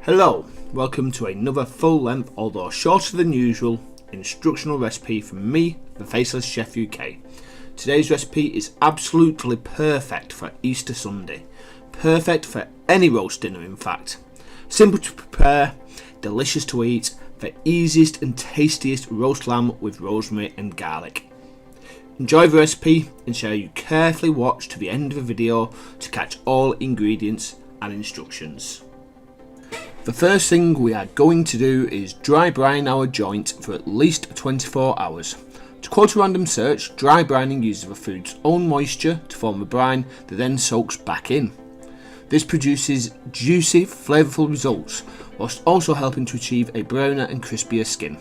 Hello, welcome to another full length, although shorter than usual, instructional recipe from me, the Faceless Chef UK. Today's recipe is absolutely perfect for Easter Sunday. Perfect for any roast dinner in fact. Simple to prepare, delicious to eat, the easiest and tastiest roast lamb with rosemary and garlic. Enjoy the recipe, ensure you carefully watch to the end of the video to catch all ingredients and instructions. The first thing we are going to do is dry brine our joint for at least 24 hours. To quote a random search, dry brining uses the food's own moisture to form a brine that then soaks back in. This produces juicy, flavourful results, whilst also helping to achieve a browner and crispier skin.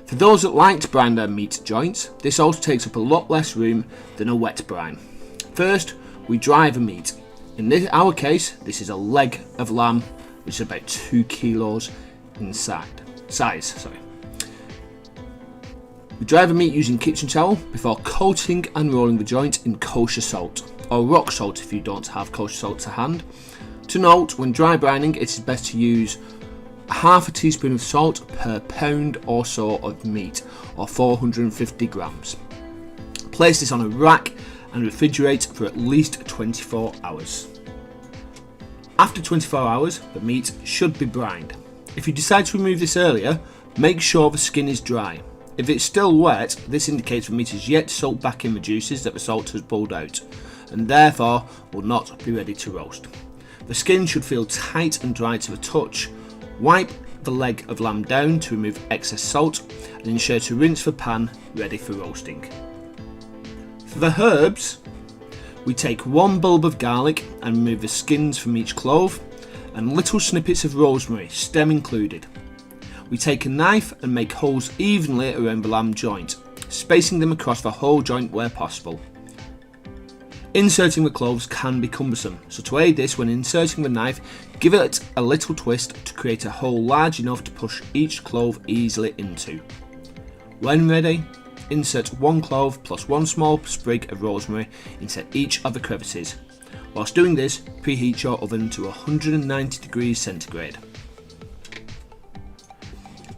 For those that like to brine their meat joints, this also takes up a lot less room than a wet brine. First, we dry the meat. In our case, this is a leg of lamb, which is about 2 kilos in size. We dry the meat using kitchen towel before coating and rolling the joint in kosher salt, or rock salt if you don't have kosher salt to hand. To note, when dry brining, it is best to use half a teaspoon of salt per pound or so of meat, or 450 grams. Place this on a rack and refrigerate for at least 24 hours. After 24 hours, the meat should be brined. If you decide to remove this earlier, make sure the skin is dry. If it's still wet, this indicates the meat is yet to soak back in the juices that the salt has pulled out, and therefore will not be ready to roast. The skin should feel tight and dry to the touch. Wipe the leg of lamb down to remove excess salt and ensure to rinse the pan ready for roasting. For the herbs, we take 1 bulb of garlic and remove the skins from each clove, and little snippets of rosemary, stem included. We take a knife and make holes evenly around the lamb joint, spacing them across the whole joint where possible. Inserting the cloves can be cumbersome, so to aid this, when inserting the knife, give it a little twist to create a hole large enough to push each clove easily into. When ready, insert 1 clove plus 1 small sprig of rosemary into each of the crevices. Whilst doing this, preheat your oven to 190 degrees centigrade.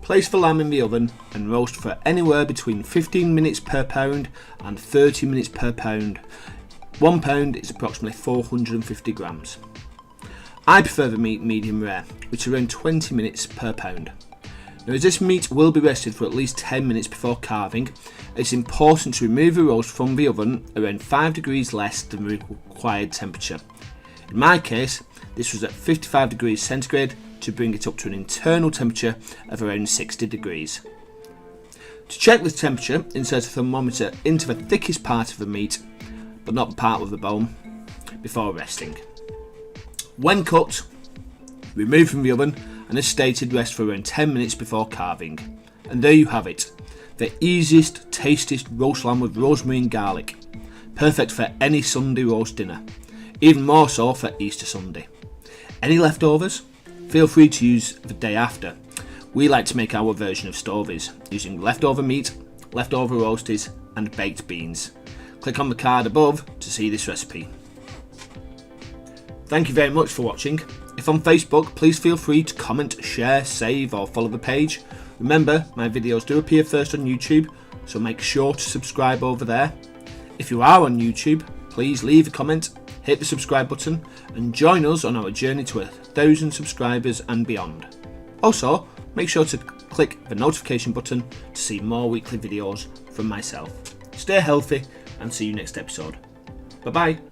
Place the lamb in the oven and roast for anywhere between 15 minutes per pound and 30 minutes per pound. 1 pound is approximately 450 grams. I prefer the meat medium rare, which is around 20 minutes per pound. Now, as this meat will be rested for at least 10 minutes before carving, it's important to remove the roast from the oven around 5 degrees less than the required temperature. In my case, this was at 55 degrees centigrade to bring it up to an internal temperature of around 60 degrees. To check the temperature, insert a thermometer into the thickest part of the meat, but not the part of the bone, before resting. When cooked, remove from the oven and as stated, rest for around 10 minutes before carving. And there you have it, the easiest, tastiest roast lamb with rosemary and garlic. Perfect for any Sunday roast dinner, even more so for Easter Sunday. Any leftovers? Feel free to use the day after. We like to make our version of stovies, using leftover meat, leftover roasties and baked beans. Click on the card above to see this recipe. Thank you very much for watching. If on Facebook, please feel free to comment, share, save or follow the page. Remember, my videos do appear first on YouTube, so make sure to subscribe over there. If you are on YouTube, please leave a comment, hit the subscribe button and join us on our journey to 1,000 subscribers and beyond. Also, make sure to click the notification button to see more weekly videos from myself. Stay healthy and see you next episode. Bye bye.